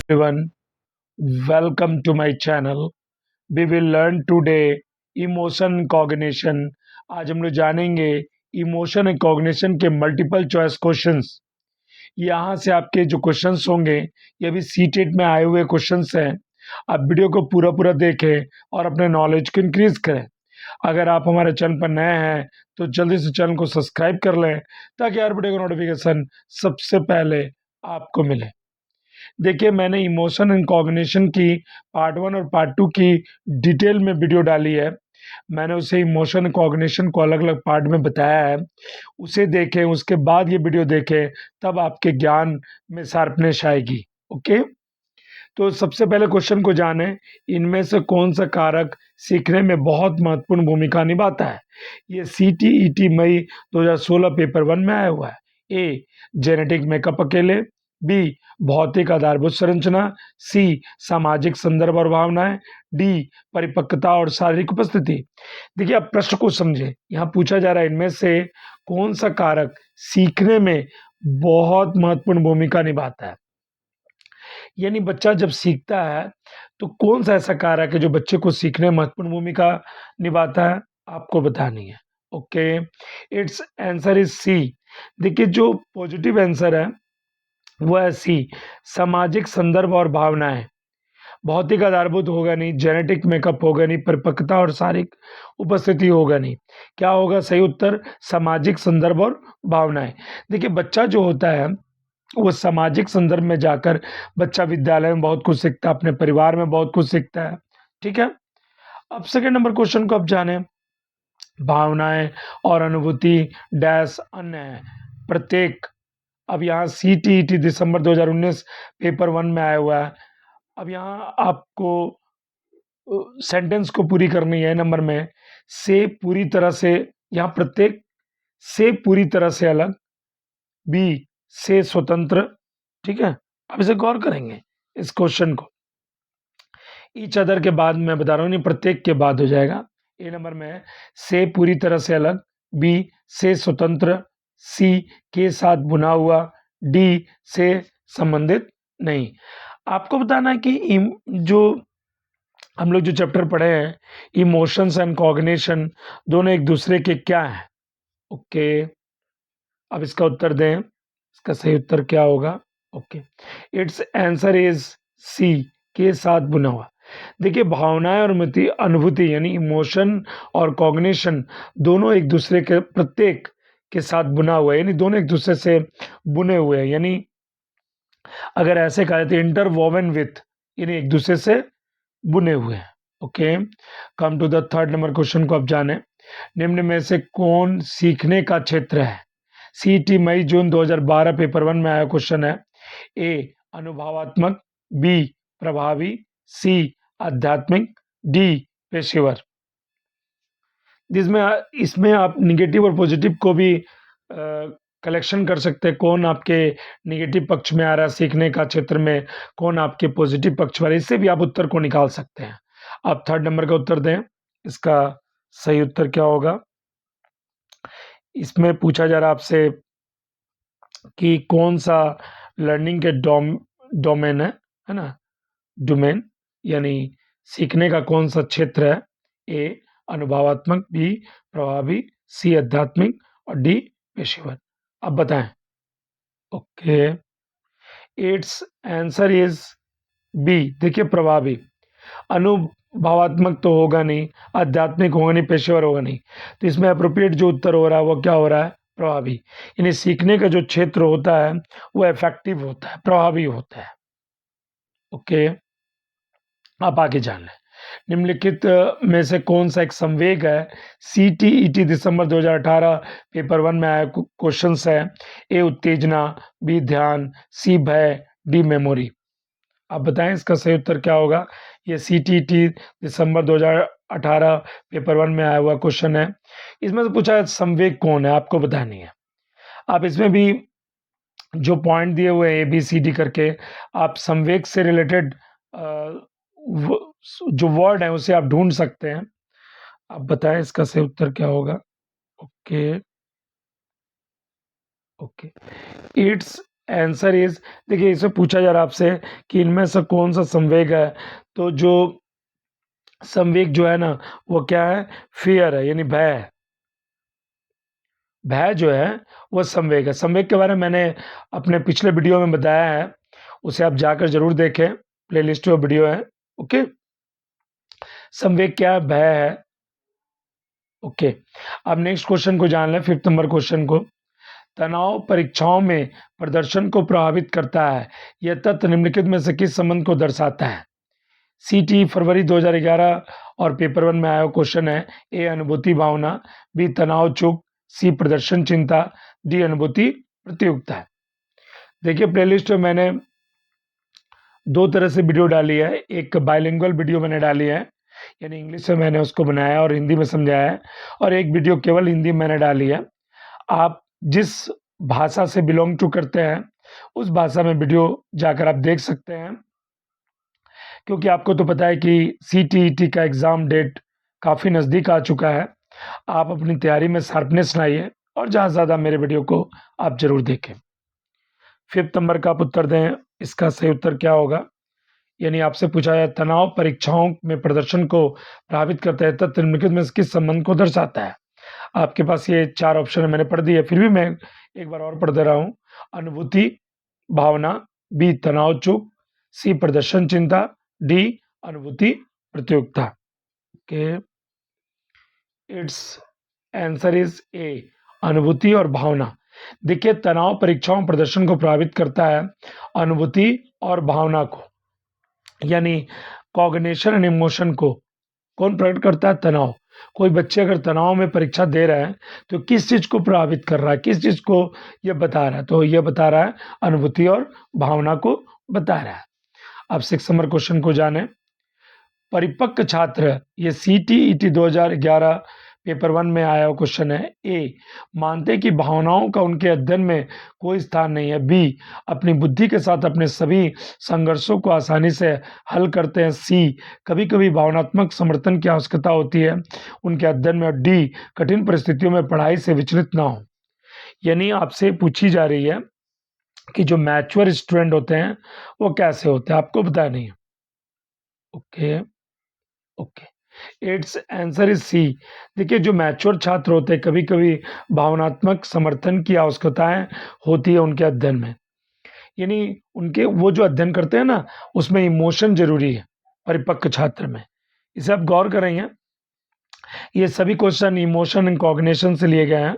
everyone, welcome to my channel. We will learn today emotion cognition. आज हम लोग जानेंगे इमोशन एंड कॉग्निशन के मल्टीपल चॉइस क्वेश्चंस। यहाँ से आपके जो क्वेश्चंस होंगे ये भी सीटेट में आए हुए क्वेश्चंस हैं। आप वीडियो को पूरा पूरा देखें और अपने नॉलेज को इंक्रीज करें। अगर आप हमारे चैनल पर नए हैं तो जल्दी से चैनल को सब्सक्राइब कर लें ताकि हर वीडियो का नोटिफिकेशन सबसे पहले आपको मिले। देखिए, मैंने इमोशन एंड कॉग्निशन की पार्ट 1 और पार्ट 2 की डिटेल में वीडियो डाली है। मैंने उसे इमोशन कॉग्निशन को अलग-अलग पार्ट में बताया है। उसे देखें, उसके बाद ये वीडियो देखें, तब आपके ज्ञान में शार्पनेस आएगी। ओके? तो सबसे पहले क्वेश्चन को जानें, इनमें से कौन-सा कारक सीखने में बहुत महत्वपूर्ण भूमिका निभाता है? ये सीटीईटी मई 2016 पेपर 1 में आया हुआ है। ए, जेनेटिक मेकअप अकेले। बी, भौतिक आधारभूत संरचना। सी, सामाजिक संदर्भ और भावनाएं। डी, परिपक्वता और शारीरिक उपस्थिति। देखिए, आप प्रश्न को समझें। यहाँ पूछा जा रहा है इनमें से कौन सा कारक सीखने में बहुत महत्वपूर्ण भूमिका निभाता है। यानी बच्चा जब सीखता है तो कौन सा ऐसा कारक है जो बच्चे को सीखने में महत्वपूर्ण भूमिका निभाता है, आपको बतानी है। Okay, it's answer is C. देखिए, जो पॉजिटिव आंसर है वो है सी, सामाजिक संदर्भ और भावनाएं। भौतिक आधारभूत होगा नहीं, जेनेटिक मेकअप होगा नहीं, परिपक्वता और शारीरिक उपस्थिति होगा नहीं। क्या होगा सही उत्तर? सामाजिक संदर्भ और भावनाएं। देखिए, बच्चा जो होता है वो सामाजिक संदर्भ में जाकर बच्चा विद्यालय में बहुत कुछ सीखता है, अपने परिवार में बहुत कुछ सीखता है। ठीक है? अब सेकंड नंबर क्वेश्चन को अब जाने। भावनाएं और अनुभूति डैश अन्य है प्रत्येक। अब यहाँ सीटीईटी दिसंबर 2019 पेपर 1 में आया हुआ है। अब यहाँ आपको सेंटेंस को पूरी करनी है नंबर में। से पूरी तरह से, यहाँ प्रत्येक से पूरी तरह से अलग। बी, से स्वतंत्र। ठीक है, अब इसे गौर करेंगे इस क्वेश्चन को। ईच अदर के बाद मैं बता रहा हूँ, नहीं प्रत्येक के बाद हो जाएगा। ए नंबर में है से पूरी तरह से अलग। बी, से स्वतंत्र। सी, के साथ बुना हुआ। डी, से संबंधित नहीं। आपको बताना है कि जो हम लोग जो चैप्टर पढ़े हैं इमोशंस एंड कॉग्निशन, दोनों एक दूसरे के क्या हैं। ओके, अब इसका उत्तर दें। इसका सही उत्तर क्या होगा? Okay, it's answer is C, के साथ बुना हुआ। देखिए, भावनाएं और अनुभूति यानी इमोशन और कॉग्निशन दोनों एक दूसरे के प्रत्येक के साथ बुना हुआ है, यानी दोनों एक दूसरे से बुने हुए हैं। यानी अगर ऐसे कहा जाए तो इंटरवोवन विथ, यानी एक दूसरे से बुने हुए हैं। Okay, come to the third number question को अब जाने। निम्न में से कौन सीखने का क्षेत्र है? सीटी मई जून 2012 पेपर 1 में आया क्वेश्चन है। ए, अनुभवात्मक। बी, प्रभावी। सी, आध्यात्मिक। डी, पेशेवर। जिसमें इसमें आप निगेटिव और पॉजिटिव को भी कलेक्शन कर सकते हैं। कौन आपके निगेटिव पक्ष में आ रहा है सीखने का क्षेत्र में, कौन आपके पॉजिटिव पक्ष में, इससे भी आप उत्तर को निकाल सकते हैं। आप थर्ड नंबर का उत्तर दें। इसका सही उत्तर क्या होगा? इसमें पूछा जा रहा है आपसे कि कौन सा लर्निंग के डोमेन है ना, डोमेन यानी सीखने का कौन सा क्षेत्र है। ए, अनुभवात्मक। बी, प्रभावी। सी, आध्यात्मिक। और डी, पेशेवर। अब बताएं। Okay, it's answer is B. देखिए, प्रभावी। अनुभवात्मक तो होगा नहीं, आध्यात्मिक होगा नहीं, पेशेवर होगा नहीं। तो इसमें अप्रोप्रिएट जो उत्तर हो रहा है वो क्या हो रहा है? प्रभावी। यानी सीखने का जो क्षेत्र होता है वो इफेक्टिव होता है, प्रभावी होता है। ओके, आप आगे जान लें। निम्नलिखित में से कौन सा एक संवेग है? सीटीईटी दिसंबर 2018 पेपर 1 में आया क्वेश्चन है। ए, उत्तेजना। बी, ध्यान। सी, भय। D, memory. आप बताएं इसका सही उत्तर क्या होगा? ये सीटीईटी दिसंबर 2018 पेपर 1 में आया हुआ क्वेश्चन है। इसमें से पूछा है संवेग कौन है, आपको बतानी है। आप इसमें भी जो पॉइंट दिए हुए हैं ए बी सी डी करके, आप संवेग से रिलेटेड जो वर्ड है उसे आप ढूंढ सकते हैं। आप बताएं इसका सही उत्तर क्या होगा? Okay, okay, it's answer is, देखिए इसे पूछा जा रहा है आपसे कि इनमें से कौन सा संवेग है, तो जो संवेग जो है ना वो क्या है, फियर है, यानी भय है। भय जो है वो संवेग है। संवेग के बारे में मैंने अपने पिछले वीडियो में बताया है, उसे आप जाकर जरूर देखें, प्लेलिस्ट में वीडियो है। ओके, संवेग क्या है, भय है। ओके, अब नेक्स्ट क्वेश्चन को जान लें, 5th नंबर क्वेश्चन को। तनाव परीक्षाओं में प्रदर्शन को प्रभावित करता है, यह तथ्य निम्नलिखित में से किस संबंध को दर्शाता है? सीटी फरवरी 2011 और पेपर 1 में आया क्वेश्चन है। ए अनुभूति भावना, बी तनाव चुप, सी प्रदर्शन चिंता, डी अनुभूति प्रतियोगिता है। देखिए प्लेलिस्ट में मैंने दो तरह से वीडियो डाली है, एक बाइलिंगुअल वीडियो मैंने डाली है, यानी इंग्लिश में मैंने उसको बनाया और हिंदी में समझाया है, और एक वीडियो केवल हिंदी में मैंने डाली है। आप जिस भाषा से बिलोंग टू करते हैं उस भाषा में वीडियो जाकर आप देख सकते हैं, क्योंकि आपको तो पता है कि सीटीईटी का एग्ज़ाम डेट काफ़ी नज़दीक आ चुका है। आप अपनी तैयारी में शार्पनेस लाइए और ज़्यादा से ज़्यादा मेरे वीडियो को आप ज़रूर देखें। 5th नंबर का आप उत्तर दें, इसका सही उत्तर क्या होगा? यानी आपसे पूछा है तनाव परीक्षाओं में प्रदर्शन को प्रभावित करता है तथ्य निम्नलिखित में से किस संबंध को दर्शाता है? आपके पास ये 4 ऑप्शन मैंने पढ़ दिए, फिर भी मैं एक बार और पढ़ दे रहा हूँ। अनुभूति भावना, बी तनाव चुप, सी प्रदर्शन चिंता, डी अनुभूति प्रतियोगिता। Okay, it's answer is a, अनुभूति और भावना। देखिए तनाव परीक्षाओं प्रदर्शन को प्रभावित करता है अनुभूति और भावना को, यानी कॉग्निशन एंड इमोशन को कौन प्रकट करता है? तनाव। कोई बच्चे अगर तनाव में परीक्षा दे रहे हैं तो किस चीज को प्रभावित कर रहा है, किस चीज को यह बता रहा है? तो यह बता रहा है अनुभूति और भावना को बता रहा है। अब 6 नंबर क्वेश्चन को जाने। परिपक्व छात्र, ये सीटीईटी 2011 पेपर 1 में आया क्वेश्चन है। ए मानते कि भावनाओं का उनके अध्ययन में कोई स्थान नहीं है। बी अपनी बुद्धि के साथ अपने सभी संघर्षों को आसानी से हल करते हैं। सी कभी कभी भावनात्मक समर्थन की आवश्यकता होती है उनके अध्ययन में। और डी कठिन परिस्थितियों में पढ़ाई से विचलित ना हो। यानी आपसे पूछी जा रही है कि जो मैच्योर स्टूडेंट होते हैं वो कैसे होते हैं, आपको पता नहीं है। Okay okay, it's answer is C. देखिए जो मैच्योर छात्र होते हैं कभी कभी भावनात्मक समर्थन की आवश्यकताएं होती है उनके अध्ययन में, यानी उनके वो जो अध्ययन करते हैं ना उसमें इमोशन जरूरी है परिपक्व छात्र में। इसे आप गौर करेंगे, ये सभी क्वेश्चन इमोशन एंड कॉग्निशन से लिए गए हैं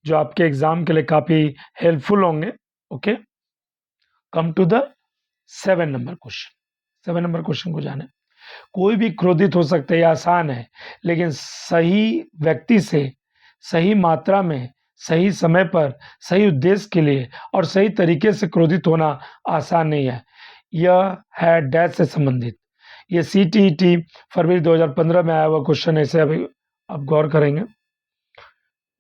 जो आपके एग्जाम के लिए काफी हेल्पफुल होंगे। Okay, come to the 7 number question. 7 number question को जाने। कोई भी क्रोधित हो सकता है, यह आसान है, लेकिन सही व्यक्ति से सही मात्रा में सही समय पर सही उद्देश्य के लिए और सही तरीके से क्रोधित होना आसान नहीं है। यह है डैश से संबंधित। ये सीटीईटी फरवरी 2015 में आया हुआ क्वेश्चन है, इसे अभी आप गौर करेंगे।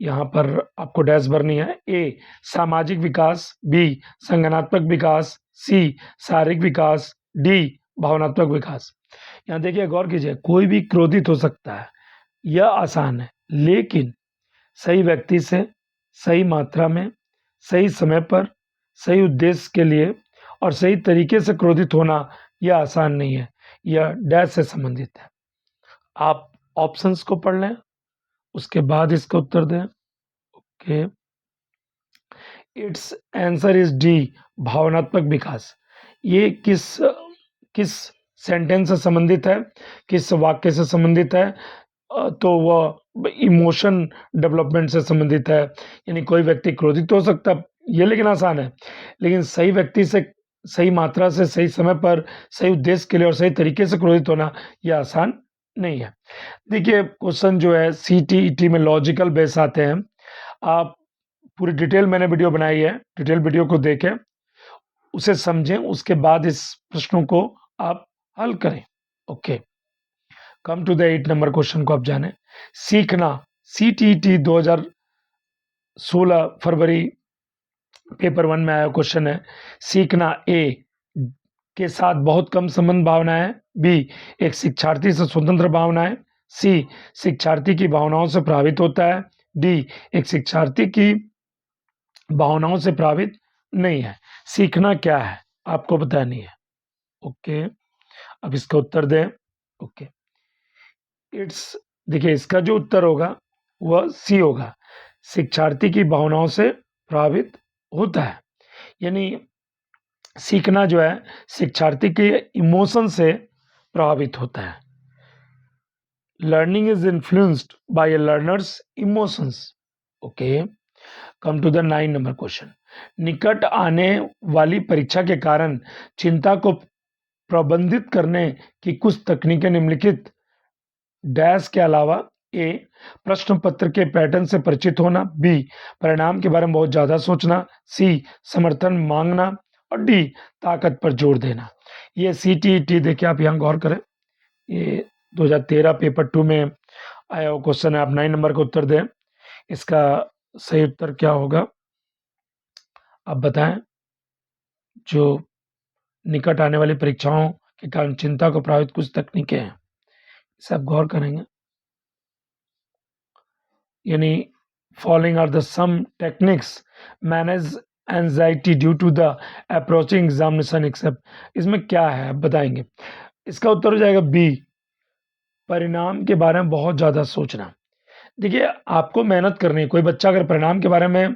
यहाँ पर आपको डैश भरनी है। ए सामाजिक विकास, बी संज्ञानात्मक विकास, सी शारीरिक विकास, डी भावनात्मक विकास। यहाँ देखिए गौर कीजिए, कोई भी क्रोधित हो सकता है, यह आसान है, लेकिन सही व्यक्ति से सही मात्रा में सही समय पर सही उद्देश्य के लिए और सही तरीके से क्रोधित होना यह आसान नहीं है। यह डैश से संबंधित है। आप ऑप्शंस को पढ़ लें, उसके बाद इसका उत्तर दें। Okay, it's answer is D भावनात्मक विकास। ये किस किस सेंटेंस से संबंधित है, किस वाक्य से संबंधित है? तो वह इमोशन डेवलपमेंट से संबंधित है। यानी कोई व्यक्ति क्रोधित हो सकता है, ये लेकिन आसान है, लेकिन सही व्यक्ति से सही मात्रा से सही समय पर सही उद्देश्य के लिए और सही तरीके से क्रोधित होना यह आसान नहीं है। देखिए क्वेश्चन जो है सीटीईटी में लॉजिकल बेस आते हैं। आप पूरी डिटेल मैंने वीडियो बनाई है, डिटेल वीडियो को देखें, उसे समझें, उसके बाद इस प्रश्नों को आप हल करें। Okay, come to the 8 number question को आप जाने। सीखना, सीटीईटी 2016 फरवरी पेपर 1 में आया क्वेश्चन है। सीखना ए के साथ बहुत कम संबंध भावना है, बी एक शिक्षार्थी से स्वतंत्र भावना है, सी शिक्षार्थी की भावनाओं से प्रभावित होता है, डी एक शिक्षार्थी की भावनाओं से प्रभावित नहीं है। सीखना क्या है आपको पता नहीं है। ओके, अब इसका उत्तर दें। ओके, इट्स, देखिए इसका जो उत्तर होगा वह सी होगा। शिक्षार्थी की भावनाओं से प्रभावित होता है, यानी सीखना जो है शिक्षार्थी के इमोशन से प्रभावित होता है। Learning is influenced by a learner's emotions. Okay, come to the 9 number question. निकट आने वाली परीक्षा के कारण चिंता को प्रबंधित करने की कुछ तकनीकें निम्नलिखित डैश के अलावा ए प्रश्न पत्र के पैटर्न से परिचित होना, बी परिणाम के बारे में बहुत ज्यादा सोचना, सी समर्थन मांगना और डी ताकत पर जोर देना। ये CTET देखिए आप यहाँ गौर करें, ये 2013 पेपर 2 में आया हुआ क्वेश्चन है। आप 9 नंबर का उत्तर दें। इसका सही उत्तर क्या होगा आप बताएं। जो निकट आने वाली परीक्षाओं के कारण चिंता को प्रभावित कुछ तकनीकें हैं, इसे आप गौर करेंगे। यानी following are the some techniques manage anxiety due to the approaching examination except. इसमें क्या है आप बताएंगे। इसका उत्तर हो जाएगा बी परिणाम के बारे में बहुत ज्यादा सोचना। देखिए आपको मेहनत करनी है। कोई बच्चा अगर परिणाम के बारे में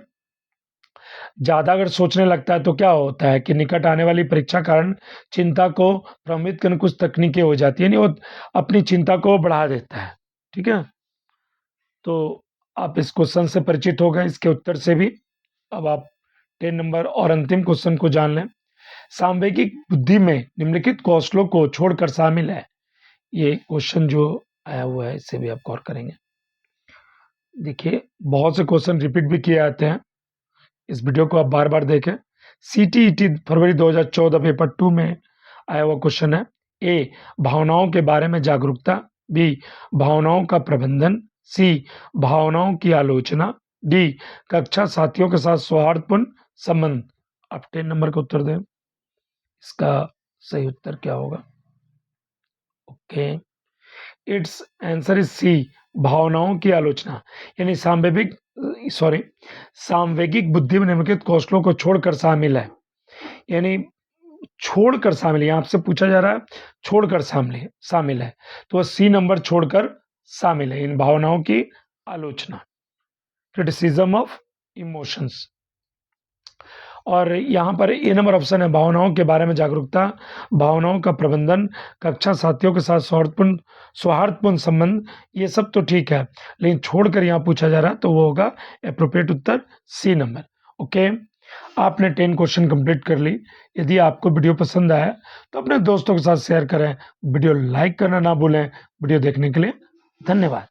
ज्यादा अगर सोचने लगता है तो क्या होता है कि निकट आने वाली परीक्षा कारण चिंता को प्रमित करने कुछ तकनीकें हो जाती है, यानी वो अपनी चिंता को बढ़ा देता है। ठीक है, तो आप इस क्वेश्चन से परिचित हो गए, इसके उत्तर से भी। अब आप 10 नंबर और अंतिम क्वेश्चन को जान लें। सांवेगिक बुद्धि में निम्नलिखित कौशलों को छोड़कर शामिल है। ये क्वेश्चन जो आया हुआ है इससे भी आप गौर करेंगे। देखिए बहुत से क्वेश्चन रिपीट भी किए जाते हैं, इस वीडियो को आप बार बार देखें। CTET फरवरी 2014 पेपर 2 में आया हुआ क्वेश्चन है। ए भावनाओं के बारे में जागरूकता, बी भावनाओं का प्रबंधन, सी भावनाओं की आलोचना, डी कक्षा साथियों के साथ सौहार्दपूर्ण संबंध। आप 10 नंबर का उत्तर दें। इसका सही उत्तर क्या होगा। Okay, it's answer is C भावनाओं की आलोचना। यानी सांवेगिक बुद्धि में निम्नलिखित कौशलों को छोड़कर शामिल है। यानी छोड़कर शामिल है, यहाँ आपसे पूछा जा रहा है छोड़कर शामिल है, तो सी नंबर छोड़कर शामिल है इन भावनाओं की आलोचना, क्रिटिसिज्म ऑफ इमोशंस। और यहाँ पर ए नंबर ऑप्शन है भावनाओं के बारे में जागरूकता, भावनाओं का प्रबंधन, कक्षा साथियों के साथ सौहार्दपूर्ण संबंध। ये सब तो ठीक है, लेकिन छोड़कर यहाँ पूछा जा रहा है तो वो होगा एप्रोप्रिएट उत्तर सी नंबर। ओके, आपने 10 क्वेश्चन कंप्लीट कर ली। यदि आपको वीडियो पसंद आया तो अपने दोस्तों के साथ शेयर करें। वीडियो लाइक करना ना भूलें। वीडियो देखने के लिए धन्यवाद।